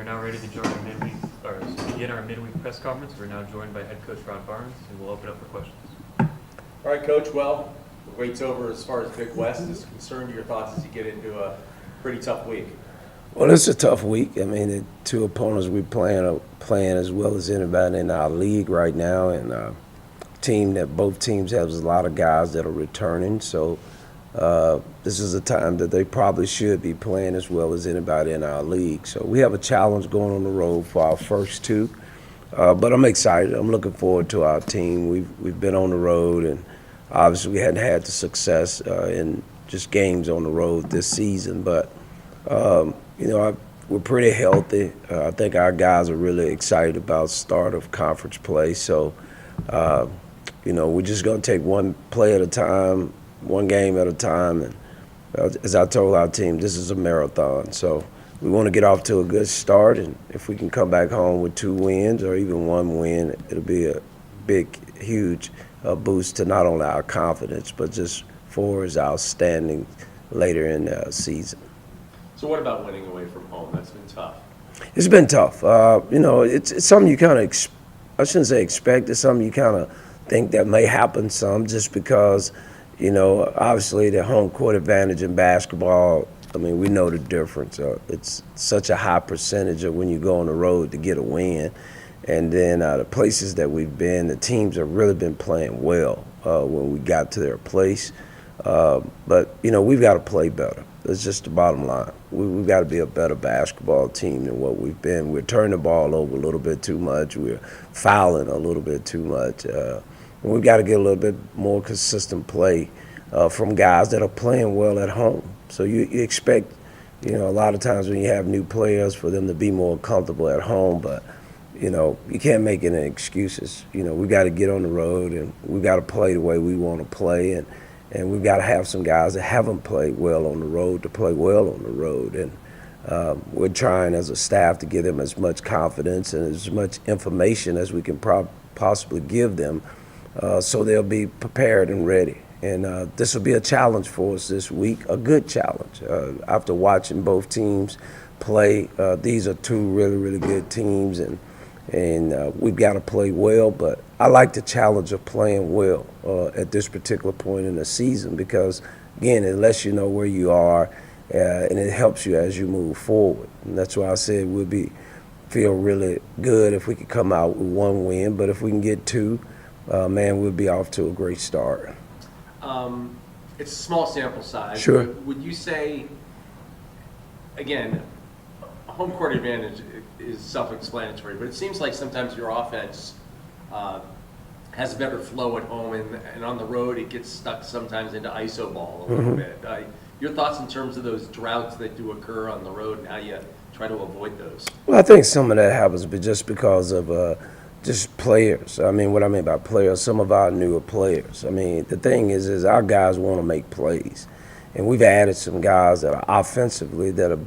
We're now ready to begin our midweek press conference. We're now joined by head coach Ron Barnes, and we'll open up for questions. All right, Coach. Well, the wait's over as far as Big West is concerned. Your thoughts as you get into a pretty tough week? Well, it's a tough week. I mean, the two opponents we're playing are playing as well as anybody in our league right now, and both teams have a lot of guys that are returning. So this is a time that they probably should be playing as well as anybody in our league. So we have a challenge going on the road for our first two. But I'm excited. I'm looking forward to our team. We've been on the road, and obviously we hadn't had the success in just games on the road this season. But we're pretty healthy. I think our guys are really excited about start of conference play. So we're just going to take one play at a time, one game at a time. And as I told our team, this is a marathon. So we want to get off to a good start, and if we can come back home with 2 wins or even 1 win, it'll be a big, huge boost to not only our confidence, but just for his outstanding later in the season. So what about winning away from home? That's been tough. It's been tough. It's something you kind of, I shouldn't say expect, it's something you kind of think that may happen some just because, obviously the home court advantage in basketball, I mean, we know the difference. It's such a high percentage of when you go on the road to get a win. And then the places that we've been, the teams have really been playing well when we got to their place. But we've got to play better. That's just the bottom line. We've got to be a better basketball team than what we've been. We're turning the ball over a little bit too much. We're fouling a little bit too much. We've got to get a little bit more consistent play from guys that are playing well at home. So you expect, a lot of times when you have new players for them to be more comfortable at home, but, you can't make any excuses. We got to get on the road, and we got to play the way we want to play, and we've got to have some guys that haven't played well on the road to play well on the road. And we're trying as a staff to give them as much confidence and as much information as we can possibly give them so they'll be prepared and ready. And this will be a challenge for us this week, a good challenge. After watching both teams play, these are 2 really, really good teams, and we've got to play well. But I like the challenge of playing well at this particular point in the season because, again, it lets you know where you are, and it helps you as you move forward. And that's why I said feel really good if we could come out with 1 win. But if we can get 2, we'll be off to a great start. It's a small sample size. Sure. Would you say, again, home court advantage is self-explanatory, but it seems like sometimes your offense has a better flow at home, and on the road it gets stuck sometimes into iso ball a little bit. Your thoughts in terms of those droughts that do occur on the road and how you try to avoid those? Well, I think some of that happens just because of just players. I mean, what I mean by players, some of our newer players. I mean, the thing is our guys want to make plays. And we've added some guys that are offensively that have,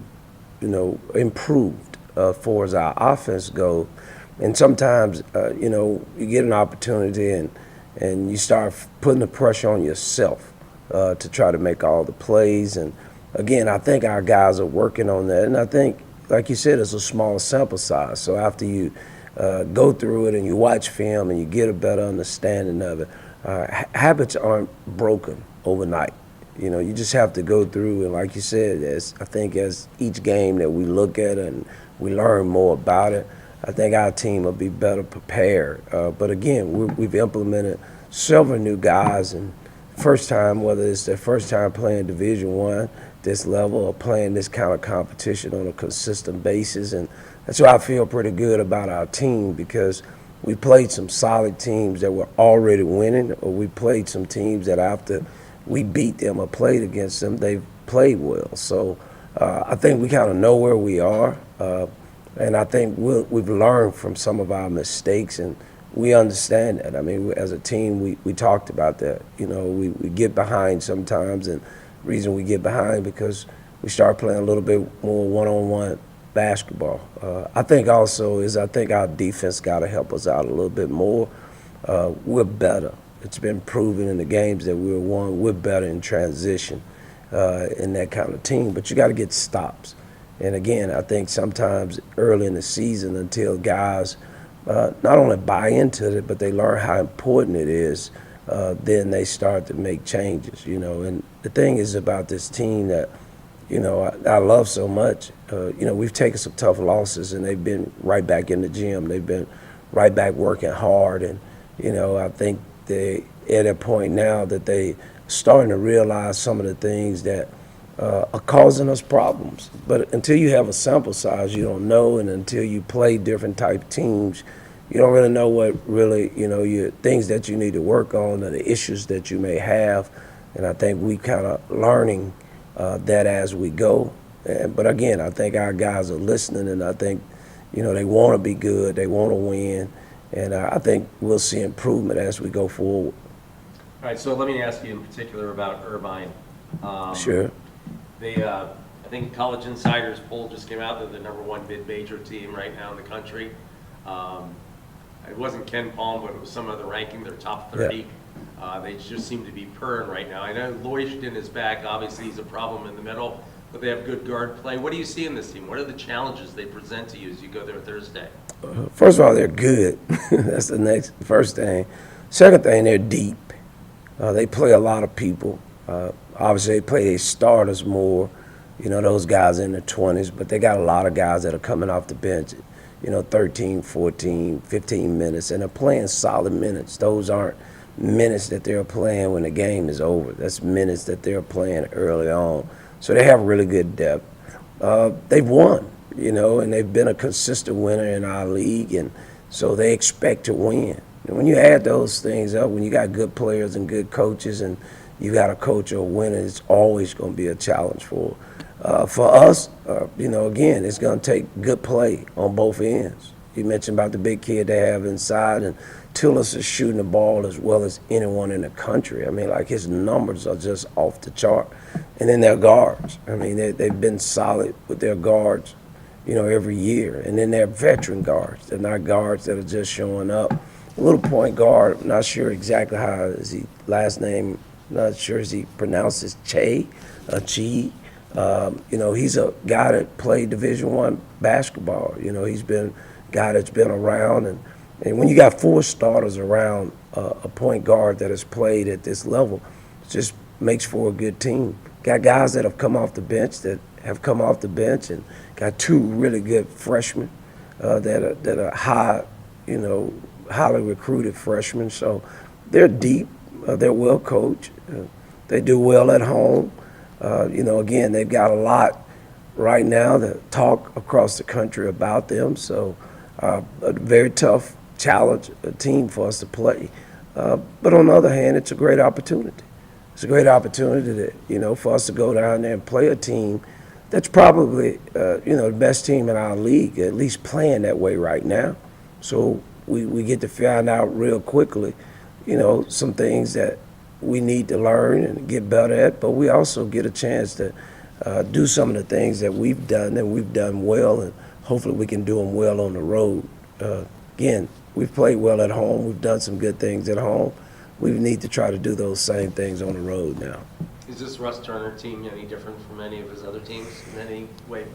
improved for as our offense goes. And sometimes, you get an opportunity and you start putting the pressure on yourself to try to make all the plays. And, again, I think our guys are working on that. And I think, like you said, it's a small sample size. So after you go through it and you watch film and you get a better understanding of it, habits aren't broken overnight. You just have to go through, and like you said, I think as each game that we look at and we learn more about it, I think our team will be better prepared. But again, we've implemented several new guys, and first time, whether it's their first time playing Division I, this level, or playing this kind of competition on a consistent basis. And that's why I feel pretty good about our team, because we played some solid teams that were already winning, or we played some teams that after we beat them or played against them, they've played well. So I think we kind of know where we are, and I think we've learned from some of our mistakes, and we understand that. I mean, as a team, we talked about that. We get behind sometimes, and the reason we get behind because we start playing a little bit more one-on-one basketball. I think also our defense got to help us out a little bit more. We're better. It's been proven in the games that we're won. We're better in transition in that kind of team. But you got to get stops. And again, I think sometimes early in the season, until guys not only buy into it, but they learn how important it is, then they start to make changes, you know. And the thing is about this team that, you know, I love so much. You know, we've taken some tough losses, and they've been right back in the gym. They've been right back working hard. And, you know, I think they at a point now that they starting to realize some of the things that are causing us problems. But until you have a sample size, you don't know, and until you play different type teams, you don't really know what really, you know, your things that you need to work on or the issues that you may have. And I think we kind of learning that as we go. But again, I think our guys are listening, and I think, you know, they want to be good, they want to win, and I think we'll see improvement as we go forward. All right, so let me ask you in particular about Irvine. Sure. I think College Insider's poll just came out. They're the #1 mid-major team right now in the country. It wasn't Ken Palm, but it was some other ranking. They're top 30. Yeah. They just seem to be purring right now. I know Loishton is back. Obviously, he's a problem in the middle, but they have good guard play. What do you see in this team? What are the challenges they present to you as you go there Thursday? First of all, they're good. That's the first thing. Second thing, they're deep. They play a lot of people. Obviously, they play their starters more, you know, those guys in their 20s, but they got a lot of guys that are coming off the bench, you know, 13, 14, 15 minutes, and they're playing solid minutes. Those aren't minutes that they're playing when the game is over. That's minutes that they're playing early on. So they have really good depth. They've won, you know, and they've been a consistent winner in our league, and so they expect to win. And when you add those things up, when you got good players and good coaches, and you got a coach or a winner, it's always going to be a challenge for us. You know, again, it's going to take good play on both ends. You mentioned about the big kid they have inside, and Tillis is shooting the ball as well as anyone in the country. I mean, like, his numbers are just off the chart. And then their guards. I mean, they've been solid with their guards, you know, every year. And then they're veteran guards. They're not guards that are just showing up. A little point guard, I'm not sure exactly how is he last name. Not sure as he pronounces Chi. You know, he's a guy that played Division I basketball. You know, he's been a guy that's been around. And when you got 4 starters around a point guard that has played at this level, it just makes for a good team. Got guys that have come off the bench and got 2 really good freshmen that are high, you know, highly recruited freshmen. So they're deep. They're well coached. They do well at home. You know, again, they've got a lot right now to talk across the country about them. So a very tough challenge, a team for us to play. But on the other hand, it's a great opportunity. It's a great opportunity to, you know, for us to go down there and play a team that's probably, you know, the best team in our league, at least playing that way right now. So we get to find out real quickly, you know, some things that we need to learn and get better at, but we also get a chance to do some of the things that we've done well, and hopefully we can do them well on the road. Again, we've played well at home. We've done some good things at home. We need to try to do those same things on the road now. Is this Russ Turner team any different from any of his other teams in any way?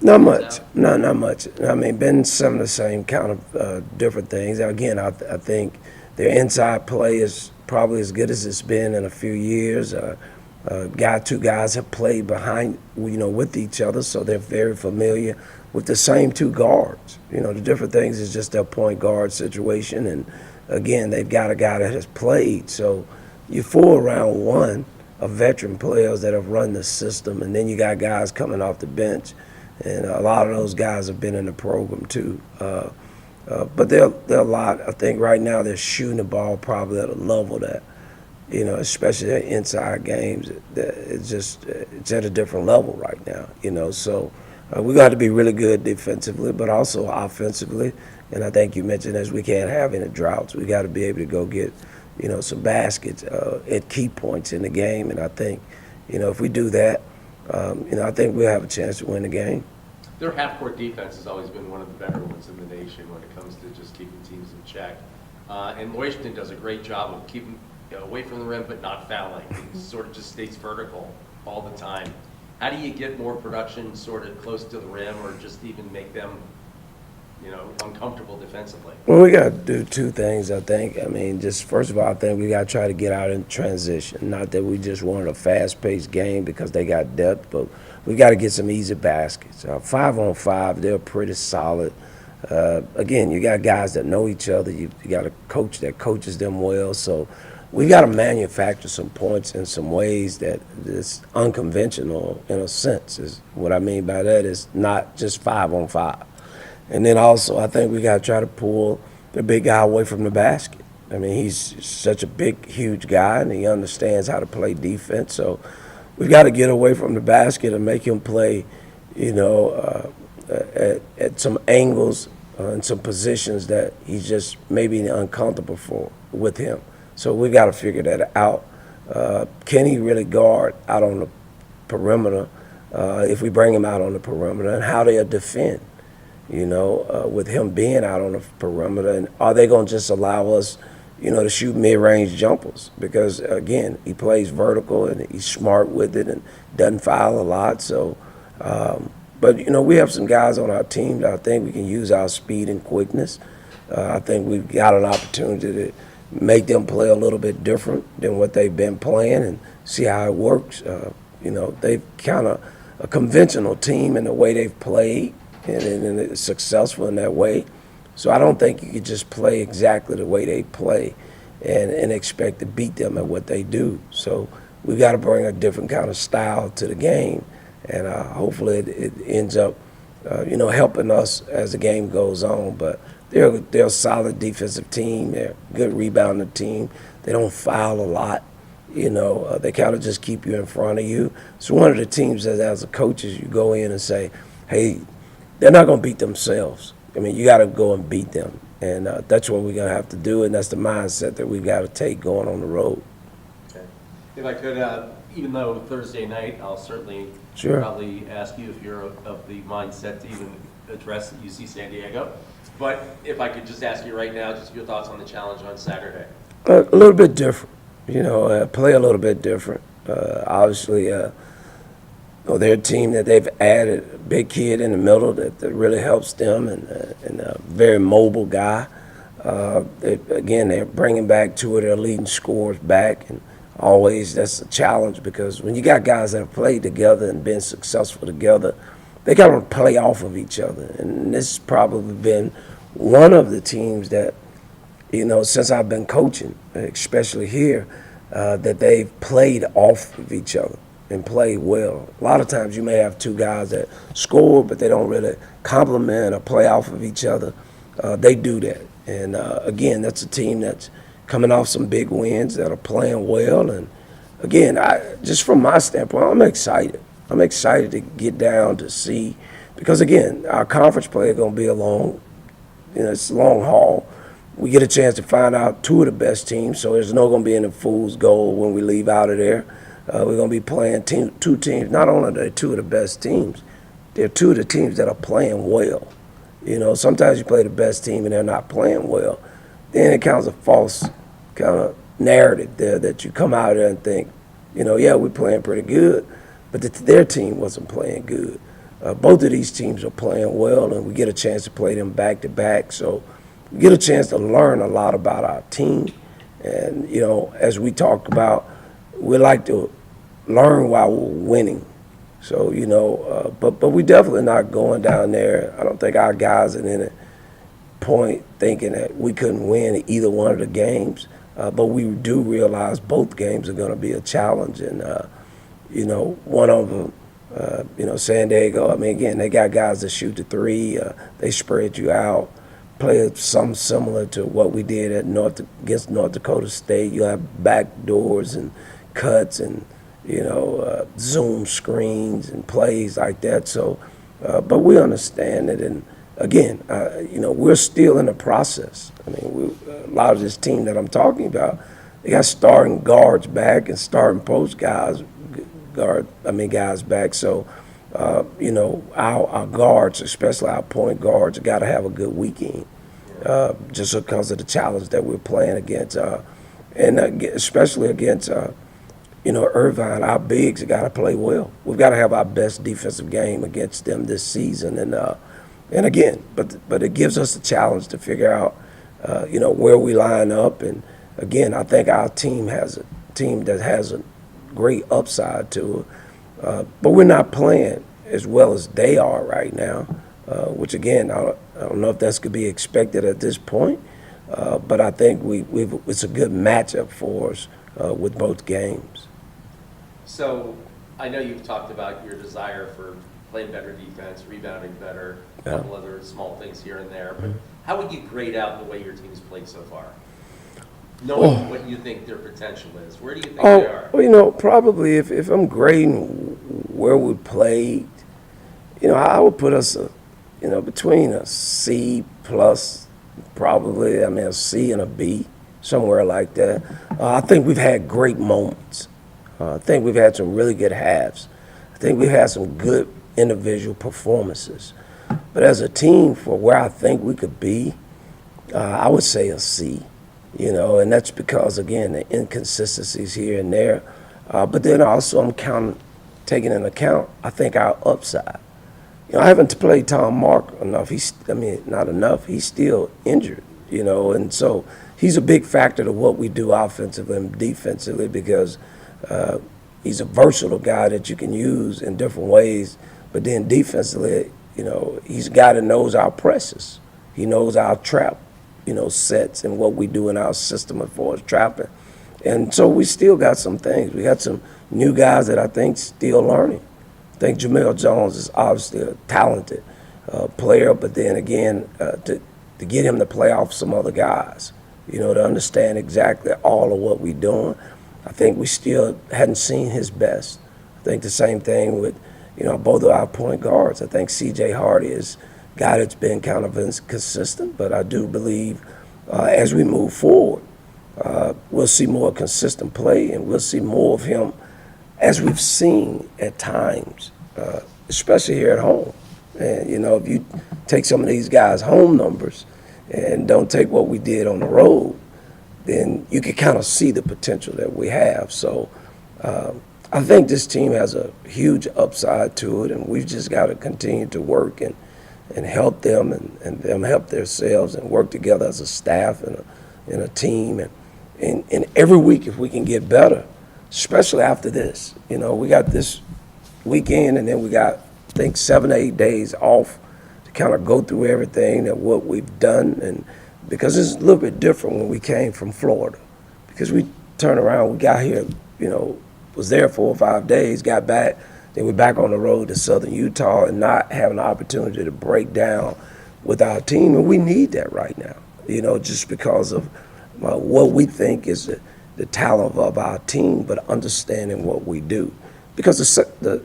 Not much. No, not much. I mean, been some of the same kind of different things. Again, I think their inside play is probably as good as it's been in a few years. 2 guys have played behind, you know, with each other, so they're very familiar with the same 2 guards. You know, the different things is just their point guard situation, and again, they've got a guy that has played. So you're 4 around 1 of veteran players that have run the system, and then you got guys coming off the bench, and a lot of those guys have been in the program too. But they're a lot. I think right now they're shooting the ball probably at a level that, you know, especially their inside games, it's at a different level right now. You know, so we got to be really good defensively, but also offensively. And I think you mentioned as we can't have any droughts, we got to be able to go get, you know, some baskets at key points in the game. And I think, you know, if we do that, you know, I think we'll have a chance to win the game. Their half-court defense has always been one of the better ones in the nation when it comes to just keeping teams in check. And Loishton does a great job of keeping away from the rim but not fouling. He sort of just stays vertical all the time. how do you get more production sort of close to the rim or just even make them, uncomfortable defensively? Well, we got to do two things, I think. I mean, just first of all, I think we got to try to get out in transition. Not that we just wanted a fast-paced game because they got depth, but we got to get some easy baskets. 5-on-5, they're pretty solid. Again, you got guys that know each other. You got a coach that coaches them well. So we got to manufacture some points in some ways that is unconventional in a sense. Is what I mean by that is not just 5-on-5. And then also, I think we got to try to pull the big guy away from the basket. I mean, he's such a big, huge guy, and he understands how to play defense. So we've got to get away from the basket and make him play, at some angles and some positions that he's just maybe uncomfortable for with him. So we got to figure that out. Can he really guard out on the perimeter if we bring him out on the perimeter, and how they'll defend? With him being out on the perimeter, and are they going to just allow us, to shoot mid-range jumpers? Because, again, he plays vertical, and he's smart with it and doesn't foul a lot. So, but, we have some guys on our team that I think we can use our speed and quickness. I think we've got an opportunity to make them play a little bit different than what they've been playing and see how it works. They've kind of a conventional team in the way they've played. And it's successful in that way. So I don't think you could just play exactly the way they play and expect to beat them at what they do. So we've got to bring a different kind of style to the game, and hopefully it ends up, helping us as the game goes on. But they're a solid defensive team. They're a good rebounding team. They don't foul a lot. They kind of just keep you in front of you. So one of the teams that as a coaches you go in and say, hey, they're not going to beat themselves. I mean, you got to go and beat them. And that's what we're going to have to do, and that's the mindset that we've got to take going on the road. Okay. If I could, even though Thursday night, I'll certainly probably ask you if you're of the mindset to even address UC San Diego. But if I could just ask you right now, just your thoughts on the challenge on Saturday. A little bit different. Play a little bit different. Obviously, they're a team that they've added a big kid in the middle that really helps them, and a very mobile guy. They're bringing back two of their leading scorers back, and always that's a challenge because when you got guys that have played together and been successful together, they got to play off of each other. And this has probably been one of the teams that, since I've been coaching, especially here, that they've played off of each other and played well. A lot of times you may have two guys that score, but they don't really complement or play off of each other. They do that. And, again, that's a team that's coming off some big wins that are playing well. And, again, just from my standpoint, I'm excited. I'm excited to get down to see because, again, our conference play is going to be it's a long haul. We get a chance to find out two of the best teams, so there's no going to be any fool's gold when we leave out of there. We're going to be playing two teams. Not only are they two of the best teams, they're two of the teams that are playing well. Sometimes you play the best team and they're not playing well. Then it counts a false kind of narrative there that you come out there and think, yeah, we're playing pretty good, but their team wasn't playing good. Both of these teams are playing well, and we get a chance to play them back-to-back. So we get a chance to learn a lot about our team. And, as we talked about, we like to learn while we're winning. So, but we definitely not going down there. I don't think our guys at any point thinking that we couldn't win either one of the games. But we do realize both games are going to be a challenge. And, one of them, San Diego, I mean, again, they got guys that shoot the three. They spread you out. Play something similar to what we did against North Dakota State. You have back doors and cuts and, zoom screens and plays like that. So, but we understand it. And, again, we're still in the process. I mean, a lot of this team that I'm talking about, they got starting guards back and starting post guys back. So, our guards, especially our point guards, got to have a good weekend just because of the challenge that we're playing against. And especially against, Irvine, our bigs got to play well. We've got to have our best defensive game against them this season, and again, but it gives us the challenge to figure out, where we line up. And again, I think our team has a team that has a great upside to it, but we're not playing as well as they are right now, which again, I don't know if that's could be expected at this point, but I think it's a good matchup for us with both games. So I know you've talked about your desire for playing better defense, rebounding better, a couple other small things here and there, but how would you grade out the way your team's played so far? Knowing what you think their potential is, where do you think they are? Well, probably if I'm grading where we played, I would put us, between a C plus, probably, a C and a B, somewhere like that. I think we've had great moments. I think we've had some really good halves. I think we've had some good individual performances. But as a team, for where I think we could be, I would say a C. And that's because, again, the inconsistencies here and there. But then also I'm taking into account, I think, our upside. I haven't played Tom Mark enough. Not enough. He's still injured, and so he's a big factor to what we do offensively and defensively because he's a versatile guy that you can use in different ways. But then defensively, he's a guy that knows our presses. He knows our trap, sets and what we do in our system as far as trapping. And so we still got some things. We got some new guys that I think still learning. I think Jamel Jones is obviously a talented player, but then again, to get him to play off some other guys, to understand exactly all of what we're doing, I think we still hadn't seen his best. I think the same thing with, both of our point guards. I think C.J. Hardy is a guy that's been kind of inconsistent, but I do believe as we move forward, we'll see more consistent play, and we'll see more of him as we've seen at times, especially here at home. And, if you take some of these guys' home numbers and don't take what we did on the road, then you can kind of see the potential that we have. So I think this team has a huge upside to it, and we've just got to continue to work and help them and them help themselves and work together as a staff and a team. And every week, if we can get better, especially after this. We got this weekend, and then we got, I think, 7 or 8 days off to kind of go through everything and what we've done. And because it's a little bit different when we came from Florida. Because we turned around, we got here, was there 4 or 5 days, got back, then we're back on the road to southern Utah and not having an opportunity to break down with our team. And we need that right now, just because of what we think is the talent of our team, but understanding what we do. Because,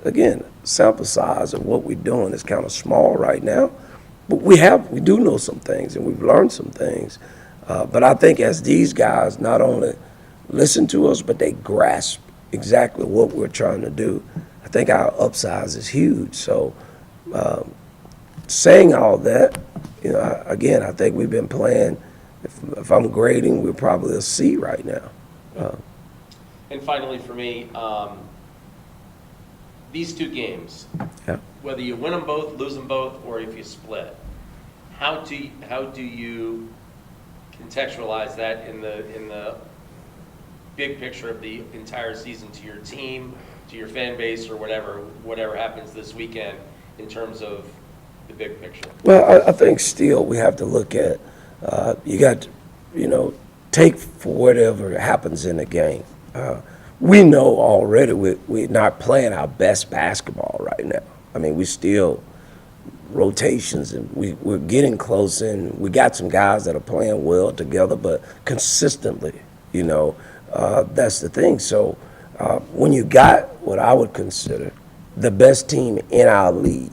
again, sample size of what we're doing is kind of small right now, but we do know some things, and we've learned some things. But I think as these guys not only listen to us, but they grasp exactly what we're trying to do, I think our upside is huge. So saying all that, again, I think we've been playing, if I'm grading, we're probably a C right now. And finally, for me, these two games, whether you win them both, lose them both, or if you split, how do you contextualize that in the big picture of the entire season to your team, to your fan base, or whatever happens this weekend in terms of the big picture? Well, I think still we have to look at you got to, take for whatever happens in the game. We know already we're not playing our best basketball right now. We still rotations, and we're getting close, and we got some guys that are playing well together, but consistently, that's the thing. So when you got what I would consider the best team in our league,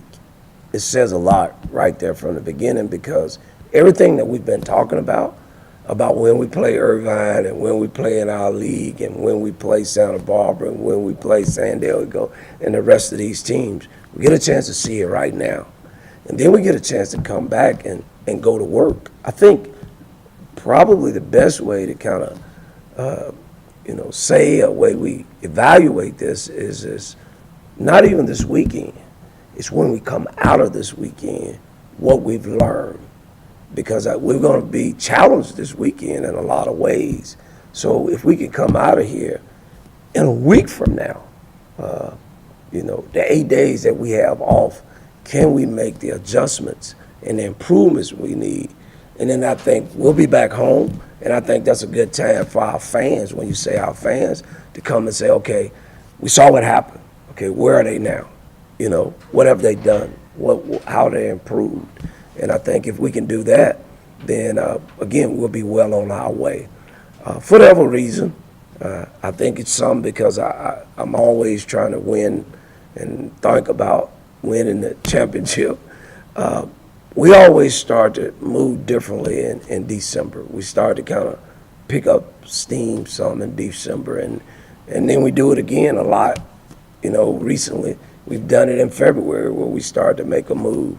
it says a lot right there from the beginning, because everything that we've been talking about when we play Irvine and when we play in our league and when we play Santa Barbara and when we play San Diego and the rest of these teams, we get a chance to see it right now. And then we get a chance to come back and go to work. I think probably the best way to kind of say, a way we evaluate this is not even this weekend. It's when we come out of this weekend, what we've learned. Because we're going to be challenged this weekend in a lot of ways. So if we can come out of here in a week from now, the 8 days that we have off, can we make the adjustments and the improvements we need? And then I think we'll be back home, and I think that's a good time for our fans, when you say our fans, to come and say, okay, we saw what happened. Okay, where are they now? What have they done? How they improved? And I think if we can do that, then again, we'll be well on our way. For whatever reason, I think it's some because I'm always trying to win and think about winning the championship. We always start to move differently in December. We start to kind of pick up steam some in December, and then we do it again a lot. Recently we've done it in February where we start to make a move.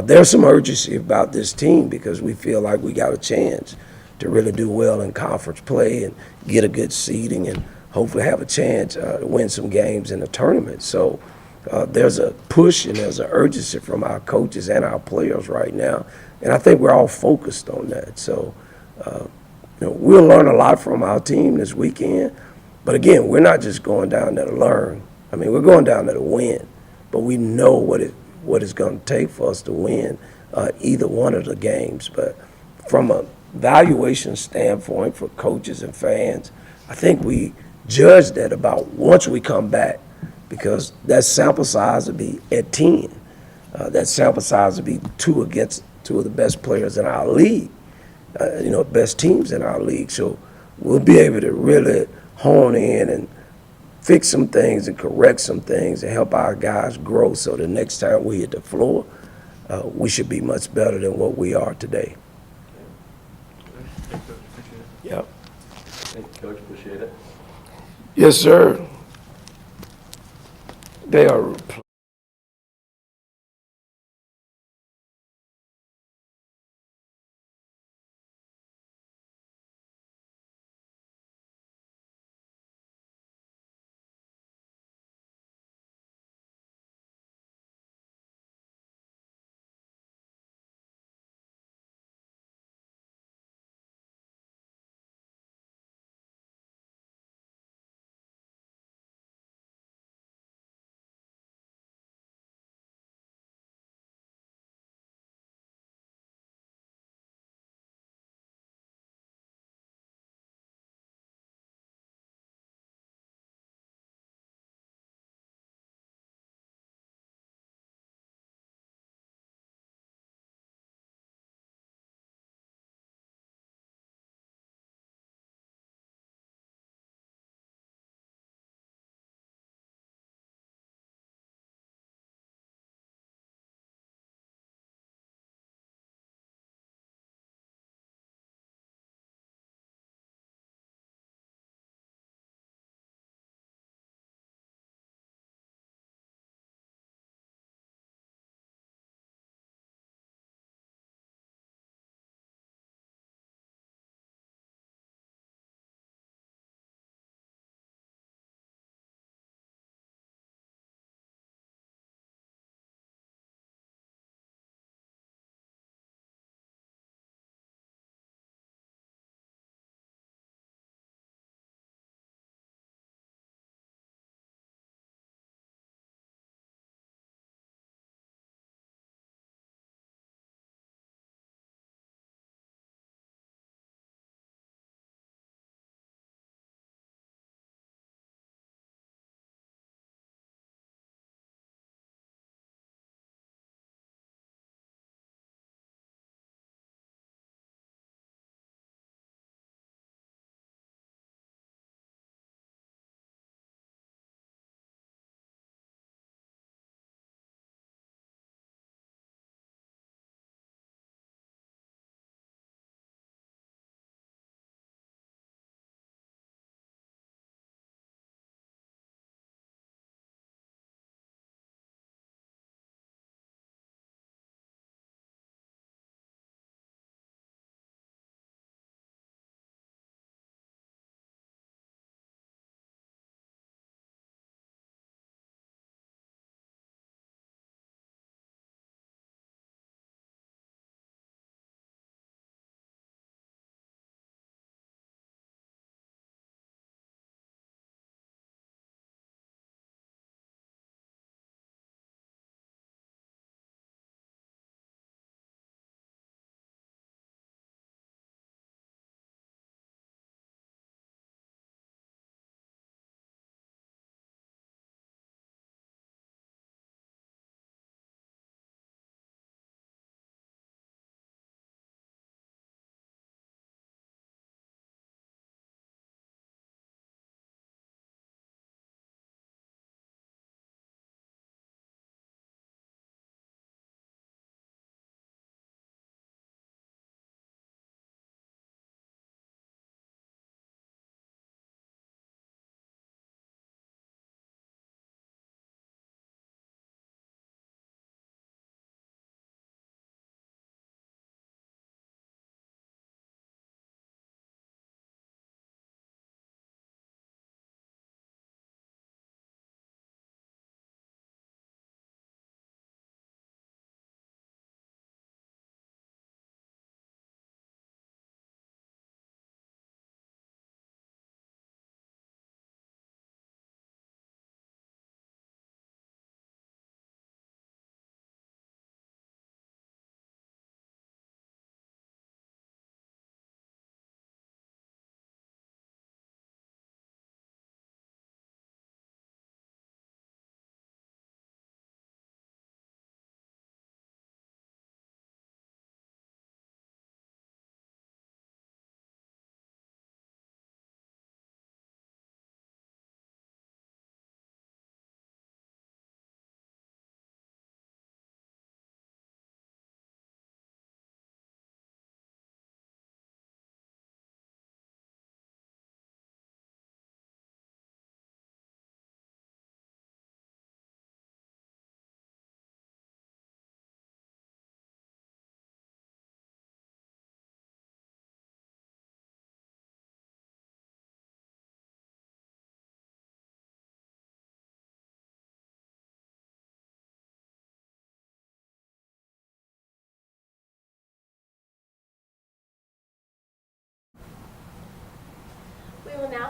There's some urgency about this team because we feel like we got a chance to really do well in conference play and get a good seeding and hopefully have a chance to win some games in the tournament. So there's a push and there's an urgency from our coaches and our players right now, and I think we're all focused on that. So we'll learn a lot from our team this weekend, but again, we're not just going down there to learn. I mean, we're going down there to win, but we know what it's going to take for us to win either one of the games. But from a valuation standpoint for coaches and fans, I think we judge that about once we come back, because that sample size will be at 10. That sample size will be two against two of the best players in our league, best teams in our league. So we'll be able to really hone in and fix some things and correct some things and help our guys grow, so the next time we hit the floor, we should be much better than what we are today. Thanks, Coach. Appreciate it. Yep. Thank you, Coach. Appreciate it. Yes, sir. They are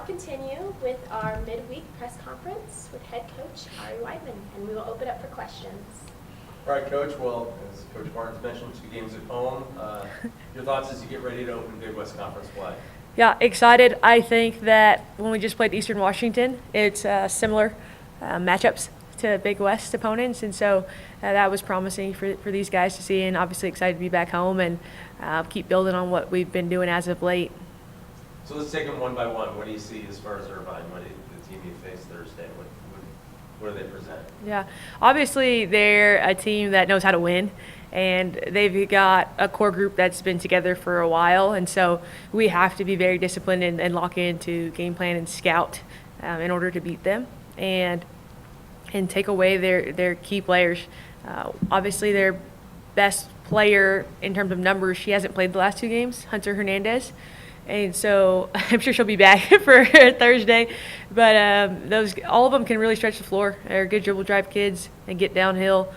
continue with our midweek press conference with head coach Ari Wideman, and we will open up for questions. All right, Coach. Well, as Coach Martins mentioned, 2 games at home. Your thoughts as you get ready to open Big West Conference play? Yeah, excited. I think that when we just played Eastern Washington, it's similar matchups to Big West opponents, and so that was promising for these guys to see, and obviously excited to be back home and keep building on what we've been doing as of late. So let's take them one by one. What do you see as far as Irvine? What the team you face Thursday? What do they present? Yeah, obviously they're a team that knows how to win, and they've got a core group that's been together for a while, and so we have to be very disciplined and lock into game plan and scout in order to beat them and take away their key players. Obviously their best player in terms of numbers, she hasn't played the last 2 games, Hunter Hernandez. And so I'm sure she'll be back for Thursday. But all of them can really stretch the floor. They're good dribble drive kids and get downhill.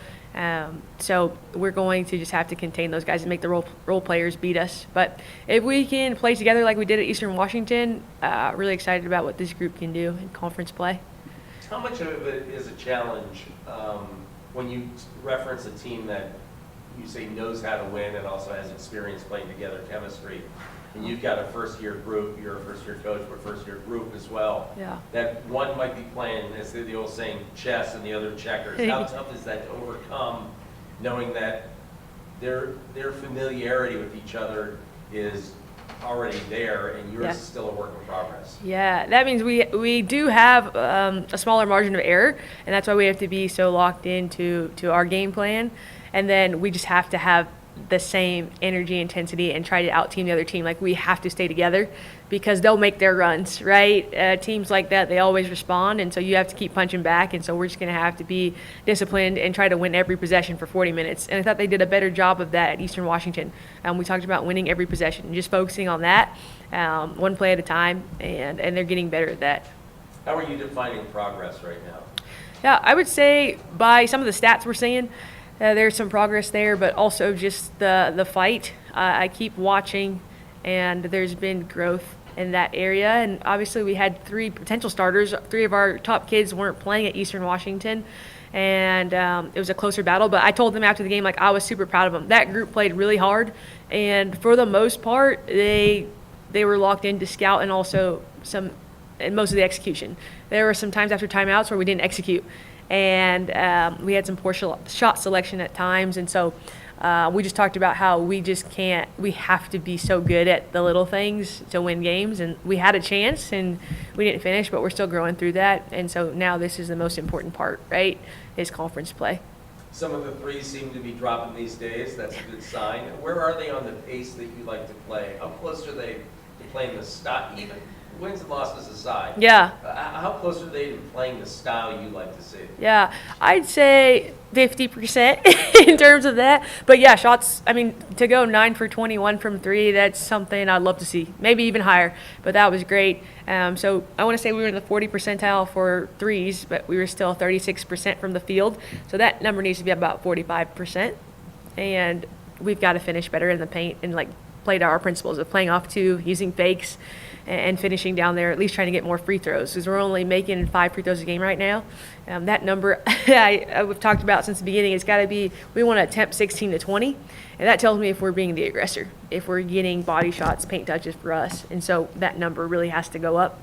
So we're going to just have to contain those guys and make the role players beat us. But if we can play together like we did at Eastern Washington, really excited about what this group can do in conference play. How much of it is a challenge when you reference a team that you say knows how to win and also has experience playing together, chemistry, and you've got a first-year group, you're a first-year coach, but first-year group as well. Yeah. That one might be playing, as the old saying, chess and the other checkers. How tough is that to overcome, knowing that their familiarity with each other is already there and yours is still a work in progress? Yeah, that means we do have a smaller margin of error, and that's why we have to be so locked into our game plan. And then we just have to have the same energy, intensity, and try to out-team the other team. Like, we have to stay together because they'll make their runs, right? Teams like that, they always respond, and so you have to keep punching back. And so we're just going to have to be disciplined and try to win every possession for 40 minutes. And I thought they did a better job of that at Eastern Washington. We talked about winning every possession and just focusing on that, one play at a time, and they're getting better at that. How are you defining progress right now? Yeah, I would say by some of the stats we're seeing, there's some progress there, but also just the fight. I keep watching, and there's been growth in that area. And obviously we had 3 potential starters. 3 of our top kids weren't playing at Eastern Washington, and it was a closer battle. But I told them after the game, like, I was super proud of them. That group played really hard, and for the most part, they were locked into scout and also most of the execution. There were some times after timeouts where we didn't execute, and we had some poor shot selection at times. And so we just talked about how we have to be so good at the little things to win games. And we had a chance and we didn't finish, but we're still growing through that. And so now this is the most important part, right, is conference play. Some of the threes seem to be dropping these days. That's a good sign. Where are they on the pace that you like to play? How close are they to playing the style, even wins and losses aside? Yeah. How close are they to playing the style you like to see? Yeah, I'd say 50% in terms of that. But yeah, shots, I mean, to go 9 for 21 from 3, that's something I'd love to see. Maybe even higher, but that was great. So I want to say we were in the 40 percentile for threes, but we were still 36% from the field. So that number needs to be about 45%. And we've got to finish better in the paint and, like, play to our principles of playing off 2, using fakes, and finishing down there, at least trying to get more free throws, because we're only making 5 free throws a game right now. That number we've talked about since the beginning. It's got to be, we want to attempt 16 to 20, and that tells me if we're being the aggressor, if we're getting body shots, paint touches for us, and so that number really has to go up.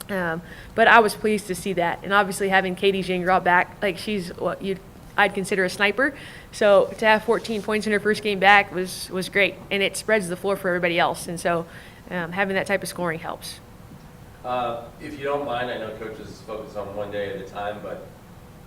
But I was pleased to see that, and obviously having Katie Gingras back, like, she's what I'd consider a sniper. So to have 14 points in her first game back was great, and it spreads the floor for everybody else, and so having that type of scoring helps. If you don't mind, I know coaches focus on one day at a time, but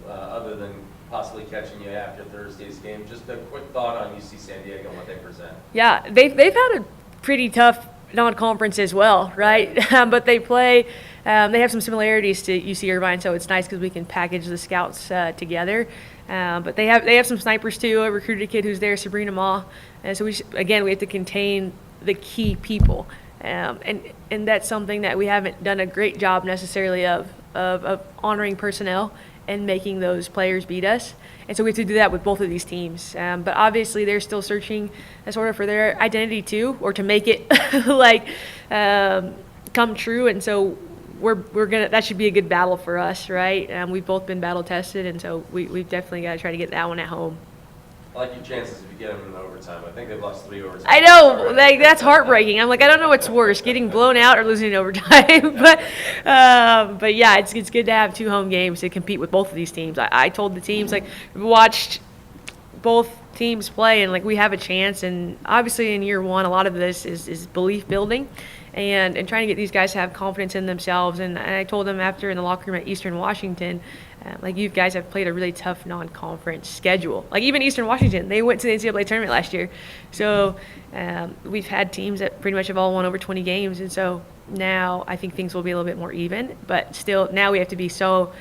other than possibly catching you after Thursday's game, just a quick thought on UC San Diego and what they present. Yeah, they've had a pretty tough non-conference as well, right? But they play. They have some similarities to UC Irvine, so it's nice because we can package the scouts together. But they have some snipers too. I recruited a kid who's there, Sabrina Ma, and so we have to contain the key people, and that's something that we haven't done a great job necessarily of honoring personnel and making those players beat us. And so we have to do that with both of these teams. But obviously they're still searching sort of for their identity too, or to make it like come true. And so that should be a good battle for us, right? We've both been battle tested, and so we've definitely got to try to get that one at home. I like your chances if you get them in overtime. I think they've lost 3 overtimes. I know, already. like that's heartbreaking. I'm like, I don't know what's worse, getting blown out or losing in overtime. But yeah, it's good to have 2 home games to compete with both of these teams. I told the teams, like, we watched both teams play, and like we have a chance. And obviously in year 1, a lot of this is belief building and trying to get these guys to have confidence in themselves. And I told them after in the locker room at Eastern Washington, like, you guys have played a really tough non-conference schedule. Like, even Eastern Washington, they went to the NCAA tournament last year. So we've had teams that pretty much have all won over 20 games. And so now I think things will be a little bit more even. But still, now we have to be so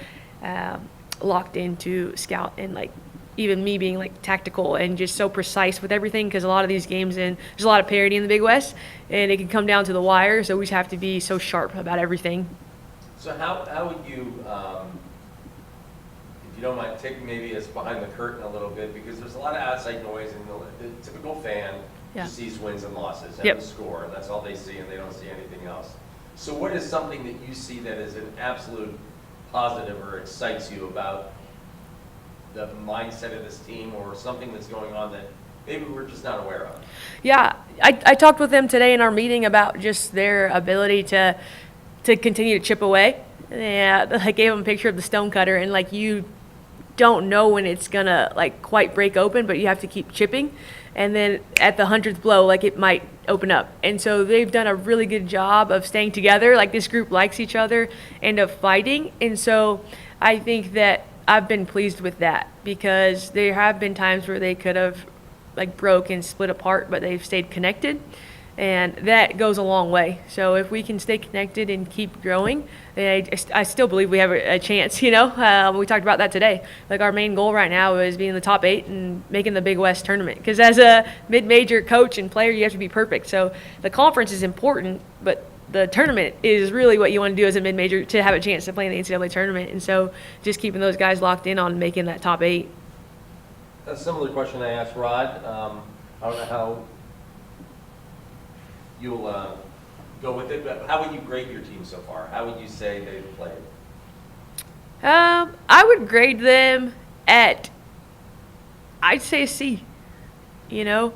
locked into scout and, like, even me being, like, tactical and just so precise with everything, because a lot of these games, and there's a lot of parity in the Big West, and it can come down to the wire. So we just have to be so sharp about everything. So how would you, if you don't mind, take maybe us behind the curtain a little bit, because there's a lot of outside noise, and the typical fan Yeah. just sees wins and losses and Yep. the score, and that's all they see, and they don't see anything else. So what is something that you see that is an absolute positive or excites you about the mindset of this team, or something that's going on that maybe we're just not aware of? Yeah, I talked with them today in our meeting about just their ability to continue to chip away. Yeah, I gave them a picture of the stone cutter, and, like, you don't know when it's gonna, like, quite break open, but you have to keep chipping, and then at the 100th blow, like, it might open up. And so they've done a really good job of staying together. Like, this group likes each other and of fighting. And so I think that I've been pleased with that, because there have been times where they could have, like, broke and split apart, but they've stayed connected, and that goes a long way. So if we can stay connected and keep growing, I still believe we have a chance. We talked about that today. Like, our main goal right now is being in the top 8 and making the Big West tournament, because as a mid-major coach and player, you have to be perfect. So the conference is important, but the tournament is really what you want to do as a mid-major to have a chance to play in the NCAA tournament. And so just keeping those guys locked in on making that top 8. A similar question I asked Rod. I don't know how you'll go with it, but how would you grade your team so far? How would you say they've played? I would grade them at, I'd say a C, a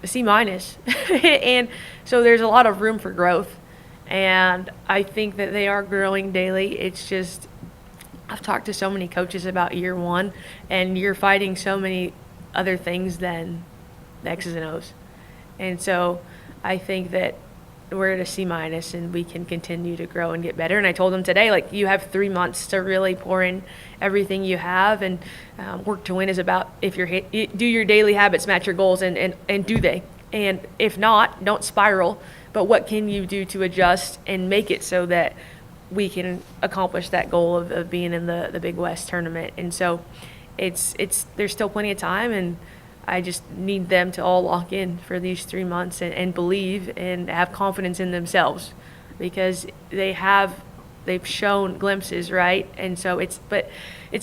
C minus. And so there's a lot of room for growth. And I think that they are growing daily. It's just, I've talked to so many coaches about year 1, and you're fighting so many other things than the X's and O's. And so I think that we're at a C minus, and we can continue to grow and get better. And I told them today, like, you have 3 months to really pour in everything you have, and work to win is about, if do your daily habits match your goals, and do they? And if not, don't spiral. But what can you do to adjust and make it so that we can accomplish that goal of being in the Big West tournament? And so there's still plenty of time, and I just need them to all lock in for these 3 months and believe and have confidence in themselves, because they've shown glimpses, right? And so it's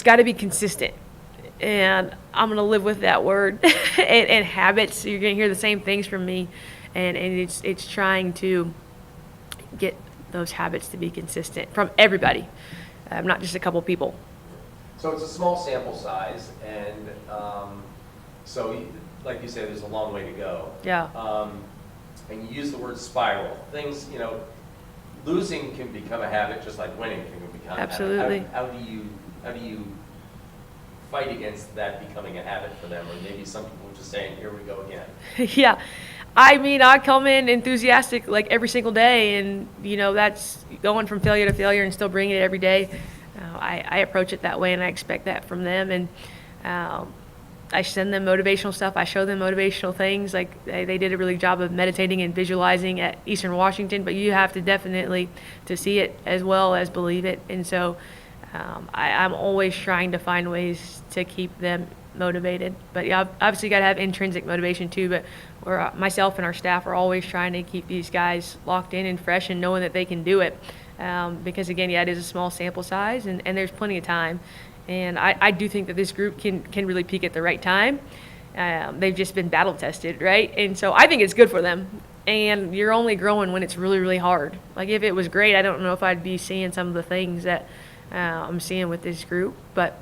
got to be consistent. And I'm going to live with that word and habits. You're going to hear the same things from me. And it's trying to get those habits to be consistent from everybody, not just a couple people. So it's a small sample size, and so, like you say, there's a long way to go. Yeah. And you use the word spiral. Things, losing can become a habit, just like winning can become Absolutely. a habit. How do you fight against that becoming a habit for them? Or maybe some people are just saying, here we go again. Yeah. I mean, I come in enthusiastic, like, every single day, and, that's going from failure to failure and still bringing it every day. I approach it that way, and I expect that from them. And I send them motivational stuff. I show them motivational things. Like, they did a really good job of meditating and visualizing at Eastern Washington, but you have to definitely to see it as well as believe it. And so I'm always trying to find ways to keep them motivated. But yeah, obviously you got to have intrinsic motivation too. But myself and our staff are always trying to keep these guys locked in and fresh and knowing that they can do it. Because again, yeah, it is a small sample size, and there's plenty of time. And I do think that this group can really peak at the right time. They've just been battle tested, right? And so I think it's good for them. and you're only growing when it's really, really hard. Like, if it was great, I don't know if I'd be seeing some of the things that I'm seeing with this group, but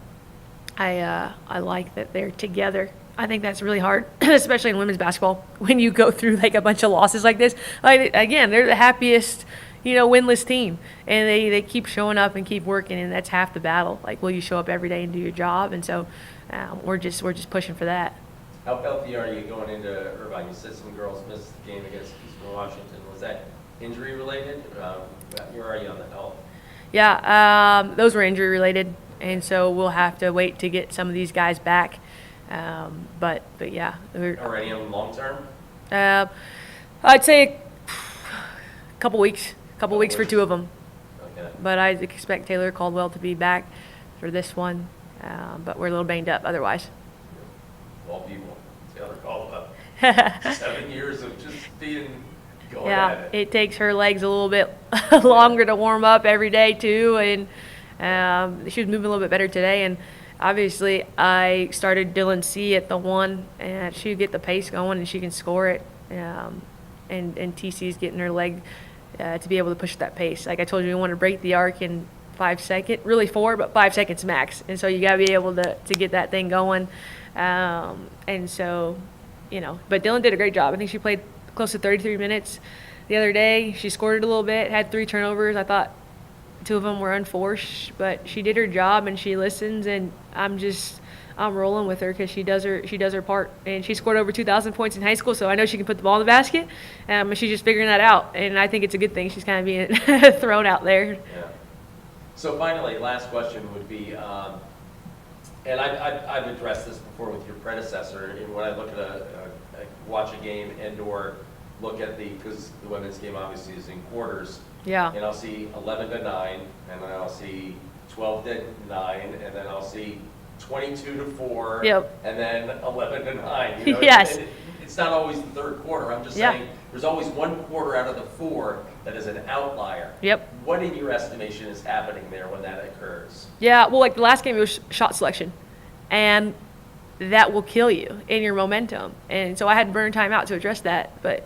I like that they're together. I think that's really hard, especially in women's basketball, when you go through like a bunch of losses like this. Like, again, they're the happiest, winless team, and they keep showing up and keep working, and that's half the battle. Like, will you show up every day and do your job? And so we're just pushing for that. How healthy are you going into Irvine? You said some girls missed the game against Eastern Washington. Was that injury related? Where are you on the health? Yeah, those were injury related, and so we'll have to wait to get some of these guys back. But yeah, Are any of them long term? I'd say a couple weeks for two of them. Okay. But I expect Taylor Caldwell to be back for this one. But we're a little banged up otherwise. All people. Taylor Caldwell. 7 years of just going Yeah, at it. it takes her legs a little bit longer to warm up every day too, and she was moving a little bit better today. And obviously, I started Dylan C at the 1, and she would get the pace going, and she can score it. And TC's getting her leg to be able to push that pace. Like I told you, we want to break the arc in 5 seconds, really 4, but 5 seconds max. And so you got to be able to get that thing going. And so, but Dylan did a great job. I think she played close to 33 minutes the other day. She scored it a little bit, had 3 turnovers. I thought 2 of them were unforced, but she did her job and she listens, and I'm rolling with her because she does her part. And she scored over 2,000 points in high school, so I know she can put the ball in the basket. She's just figuring that out, and I think it's a good thing. She's kind of being thrown out there. Yeah. So finally, last question would be, and I've addressed this before with your predecessor, and when I look at watch a game and/or look at because the women's game obviously is in quarters. Yeah. And I'll see 11-9, and then I'll see 12-9, and then I'll see 22-4. Yep. And then 11-9. Yes. And it's not always the third quarter. I'm just saying there's always one quarter out of the 4 that is an outlier. Yep. What in your estimation is happening there when that occurs? Yeah, well, like the last game, it was shot selection, and that will kill you in your momentum. And so I had to burn time out to address that. But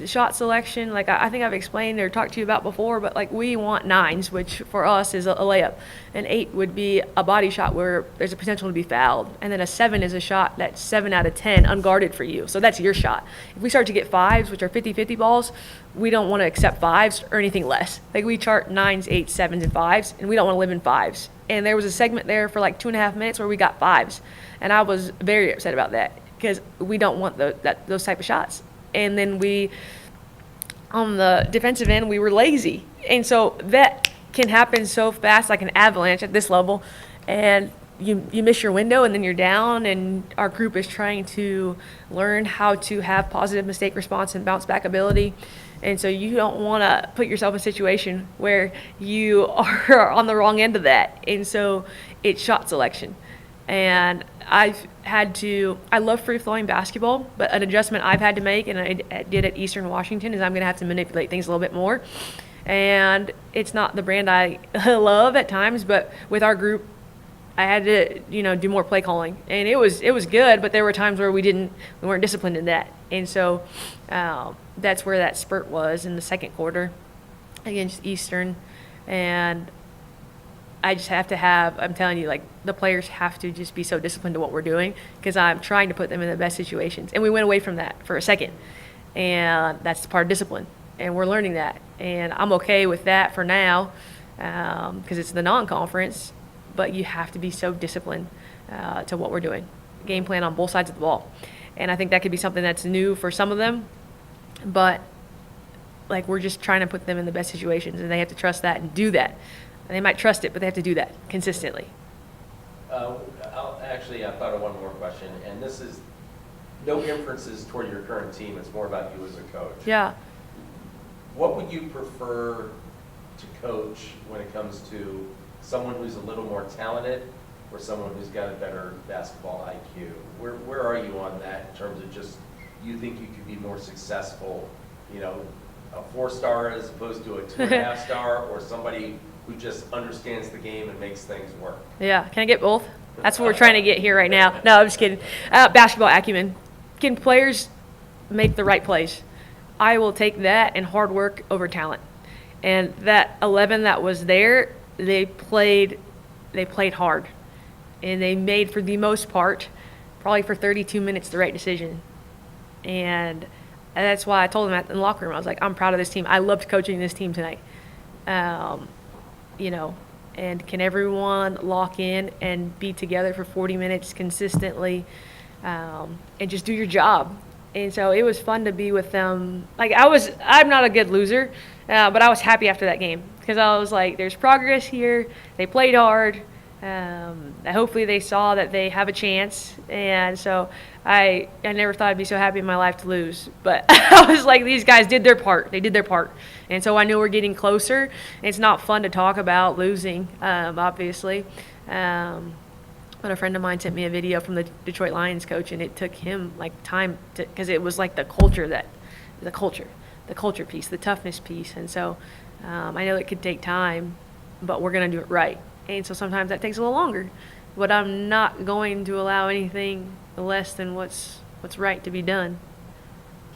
shot selection, like I think I've explained or talked to you about before, but like we want 9s, which for us is a layup. An 8 would be a body shot where there's a potential to be fouled. And then a 7 is a shot that's 7 out of 10 unguarded for you. So that's your shot. If we start to get 5s, which are 50-50 balls, we don't want to accept 5s or anything less. Like we chart 9s, 8s, 7s, and 5s, and we don't want to live in 5s. And there was a segment there for like 2.5 minutes where we got 5s. And I was very upset about that because we don't want those type of shots. And then on the defensive end, we were lazy. And so that can happen so fast, like an avalanche at this level. And you miss your window, and then you're down. And our group is trying to learn how to have positive mistake response and bounce back ability. And so you don't want to put yourself in a situation where you are on the wrong end of that. And so it's shot selection. And I love free-flowing basketball, but an adjustment I've had to make, and I did at Eastern Washington, is I'm going to have to manipulate things a little bit more. And it's not the brand I love at times, but with our group, I had to, do more play calling. And it was good, but there were times where we weren't disciplined in that. And so that's where that spurt was in the second quarter against Eastern. And I just have to I'm telling you, like, the players have to just be so disciplined to what we're doing because I'm trying to put them in the best situations. And we went away from that for a second. And that's the part of discipline. And we're learning that. And I'm okay with that for now because it's the non-conference. But you have to be so disciplined to what we're doing. Game plan on both sides of the ball. And I think that could be something that's new for some of them. But, like, we're just trying to put them in the best situations. And they have to trust that and do that. And they might trust it, but they have to do that consistently. I thought of one more question, and this is no inferences toward your current team. It's more about you as a coach. Yeah. What would you prefer to coach when it comes to someone who's a little more talented or someone who's got a better basketball IQ? Where are you on that in terms of just you think you could be more successful, a 4-star as opposed to a 2.5-star, or somebody who just understands the game and makes things work? Yeah. Can I get both? That's what we're trying to get here right now. No, I'm just kidding. Basketball acumen. Can players make the right plays? I will take that and hard work over talent. And that 11 that was there, they played hard. And they made, for the most part, probably for 32 minutes, the right decision. And that's why I told them in the locker room, I was like, I'm proud of this team. I loved coaching this team tonight. You know, and can everyone lock in and be together for 40 minutes consistently, and just do your job? And so it was fun to be with them. Like, I'm not a good loser, but I was happy after that game because I was like, there's progress here. They played hard. Hopefully they saw that they have a chance. And so I never thought I'd be so happy in my life to lose. But I was like, these guys did their part. They did their part. And so I knew we're getting closer. It's not fun to talk about losing, obviously. But a friend of mine sent me a video from the Detroit Lions coach, and it took him like time to, because it was like the culture piece, the toughness piece. And so I know it could take time, but we're going to do it right. And so sometimes that takes a little longer, but I'm not going to allow anything less than what's right to be done.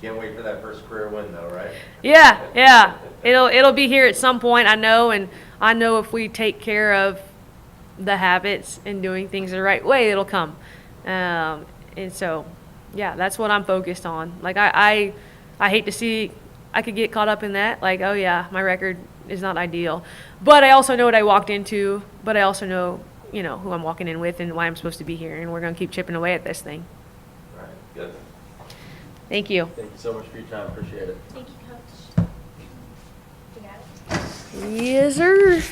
Can't wait for that first career win, though, right? Yeah. It'll be here at some point, I know, and I know if we take care of the habits and doing things the right way, it'll come. And so, yeah, that's what I'm focused on. Like, I hate to see, I could get caught up in that. Like, oh yeah, my record is not ideal. But I also know what I walked into, but I also know, you know, who I'm walking in with and why I'm supposed to be here. And we're going to keep chipping away at this thing. All right, good. Thank you. Thank you so much for your time. Appreciate it. Thank you, Coach. You got it. Yes, sir.